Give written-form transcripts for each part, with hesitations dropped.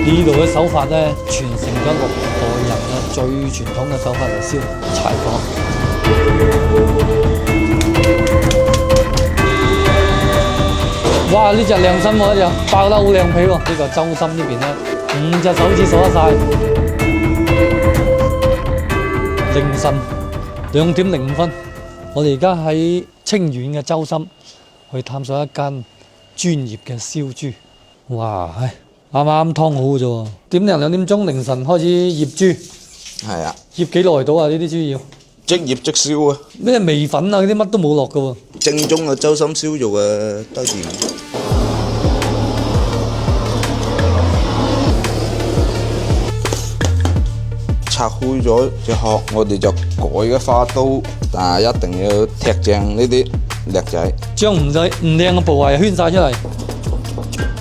呢度嘅手法咧，傳承咗6代人嘅最傳統嘅手法嚟燒柴火。哇！呢隻靚身喎，呢隻爆得好靚皮喎。呢個周深呢邊咧，5隻手指數得晒。凌晨2點05分，我哋而家喺清遠嘅周深去探索一間專業嘅燒豬。哇！啱啱劏好嘅啫喎，點零2點鐘凌晨開始醃豬。係啊，醃幾耐到啊？呢啲豬要即醃即燒啊！咩味粉啊？嗰啲乜都冇落嘅喎。正宗嘅周深燒肉啊，都掂。拆開咗隻殼，我哋就改嘅花刀，但係一定要踢正呢啲叻仔，將唔靚嘅部位圈晒出嚟，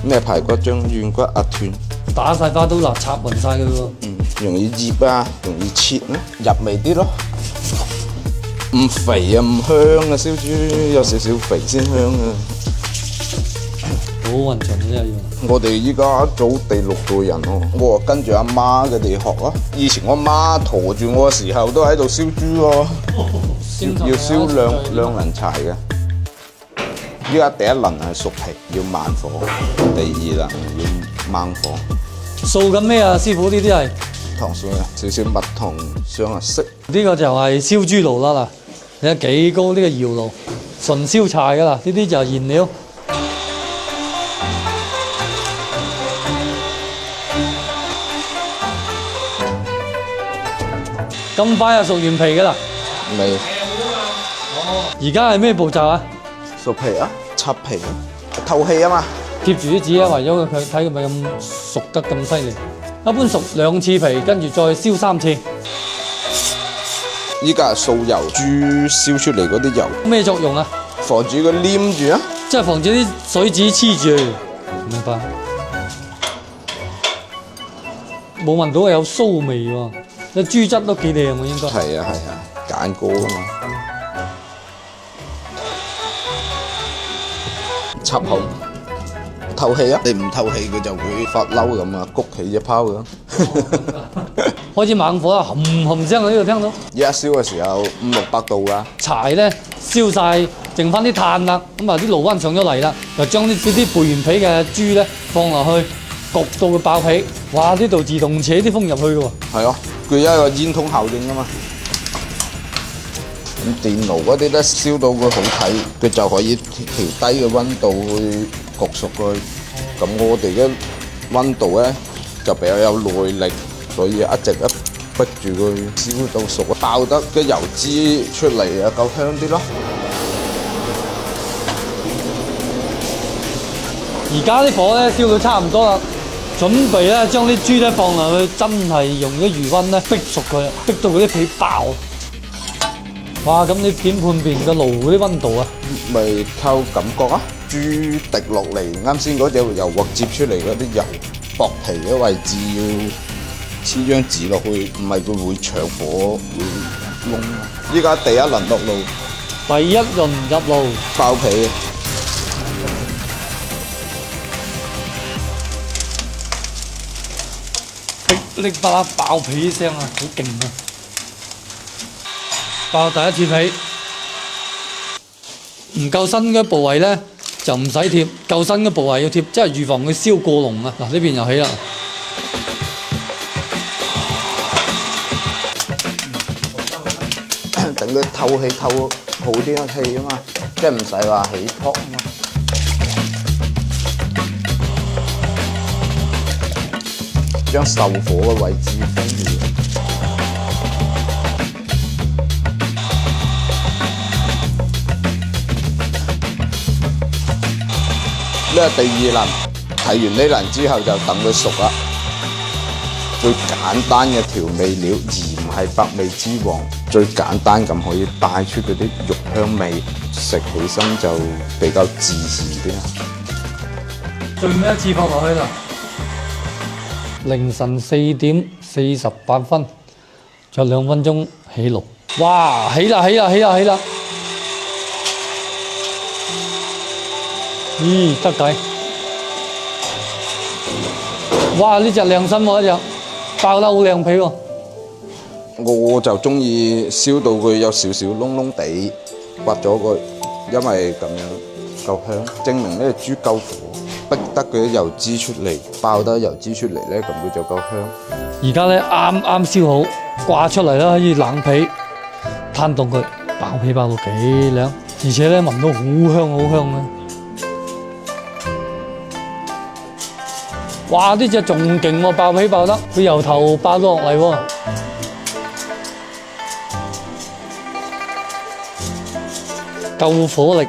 咩排骨、將軟骨壓斷，打晒花刀啦，插勻晒佢喎。容易醃啊，容易切啊，入味啲咯。唔肥啊，唔香啊，燒豬有少少肥先香啊。好混純嘅真係要。我哋依家早第6代人咯，我跟住阿媽佢哋學咯。以前我媽馱住我嘅時候都喺度燒豬喎，要燒兩輪柴嘅。依家第一輪係熟皮，要慢火；第2輪要猛火。掃緊咩啊，師傅？呢啲係糖水啊，少少蜜糖上下色。呢個就係燒豬爐啦嗱，你睇幾高呢個窯爐，純燒柴噶啦，呢啲就係燃料。咁快就熟完皮噶啦？未。而家係咩步驟啊？熟皮啊，拆皮啊，透氣啊嘛。貼住啲紙啊，為咗佢睇佢咪咁熟得咁犀利。一般熟2次皮，跟住再燒3次。依家係掃油，豬燒出嚟嗰啲油咩作用啊？防止佢黏住啊，即係防止啲水紙黐住。明白。冇聞到有騷味喎，啲豬質都幾靚喎，應該。係啊，揀過啊嘛。插好透氣啊！你唔透氣佢就會發嬲咁啊，谷起隻泡咁。開始猛火啦，冚冚聲喺呢度聽到。依家燒嘅時候500-600度噶。柴咧燒晒，剩翻啲炭啦，咁啊啲爐溫上咗嚟啦，就將啲備完皮嘅豬咧放落去焗到佢爆皮。哇！呢度自動扯啲風入去嘅喎。係啊，佢有一個煙通效應啊嘛。咁電爐嗰啲咧燒到佢好睇，佢就可以調低個溫度去焗熟佢。咁我哋嘅溫度咧就比較有耐力，所以一直逼住佢燒到熟，爆得嘅油脂出嚟啊，夠香啲咯。而家啲火咧燒到差唔多啦，準備咧將啲豬咧放落去，真係用啲餘溫咧逼熟佢，逼到佢啲皮爆。哇！咁你點判別個爐嗰啲溫度啊？咪靠感覺啊！豬滴落嚟，啱先嗰隻油鑊接出嚟嗰啲油薄皮嘅位置要黐張紙落去，唔係佢會搶火會燶。依家第一輪落爐，第一輪入爐爆皮。噼哩啪啦爆皮聲啊，好勁啊！爆第一次皮，唔夠新嘅部位咧就唔使貼，夠新嘅部位要貼，即係預防佢燒過籠啊！嗱，呢邊又起啦，等佢透氣透好啲嘅氣啊嘛，即係唔使話起泡啊嘛。將受火嘅位置封住。呢係第2輪，睇完呢輪之後就等佢熟啦。最簡單嘅調味料，鹽係百味之王，最簡單咁可以帶出嗰啲肉香味，食起身就比較自然啲。最尾一次放落去啦。凌晨4點48分，仲有2分鐘起爐。哇！起啦！咦，得計！哇！呢只靚身喎，呢只爆得好靚皮喎。我就中意燒到佢有少少燶燶地，刮咗佢，因為咁樣夠香，證明呢隻豬夠火，逼得佢啲油脂出嚟，爆得油脂出嚟咧，咁佢就夠香。而家咧啱啱燒好，掛出嚟啦，可以冷皮攤凍佢，爆皮爆到幾靚，而且咧聞到好香好香啊！哇！呢只仲勁喎，爆皮爆得，佢由頭爆到落嚟喎。夠火力，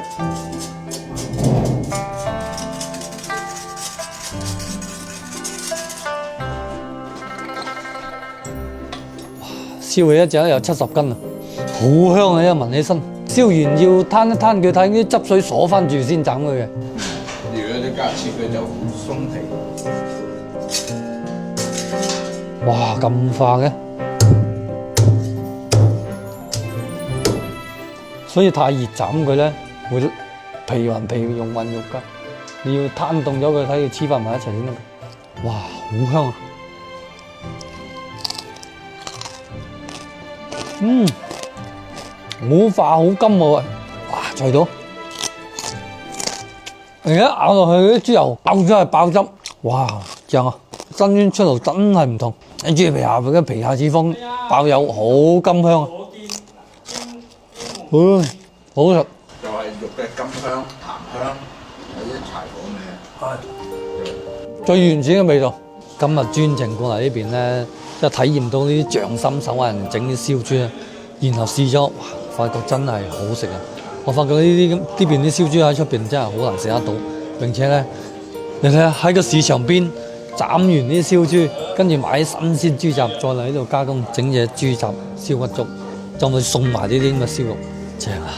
燒起一隻有70斤啊，好香啊！一聞起身，燒完要攤一攤佢，睇啲汁水鎖翻住先斬佢嘅。如果你加切佢就好鬆皮。哇！咁化嘅，所以太熱斬佢咧，會皮還皮，肉還肉㗎。你要攤凍咗佢，睇佢黐翻埋一齊先得。哇！好香啊！好化好甘喎，哇！脆到，而家咬落去啲豬油爆出嚟爆汁，哇！正啊！新鮮出爐真係唔同，你豬皮下嘅皮下脂肪爆油，好甘香啊！好食。就係肉嘅甘香、鹹香，有啲柴火味。最原始嘅味道。今日專程過嚟呢邊咧，即係體驗到呢啲匠心手藝人整啲燒豬啊，然後試咗，哇！發覺真係好食啊！我發覺呢邊啲燒豬喺出邊真係好難食得到，並且咧，你睇下喺個市場邊斬完啲燒豬，跟住買啲新鮮豬雜，再嚟呢度加工整隻豬雜燒骨粥，就會送埋呢啲咁嘅燒肉，正啊！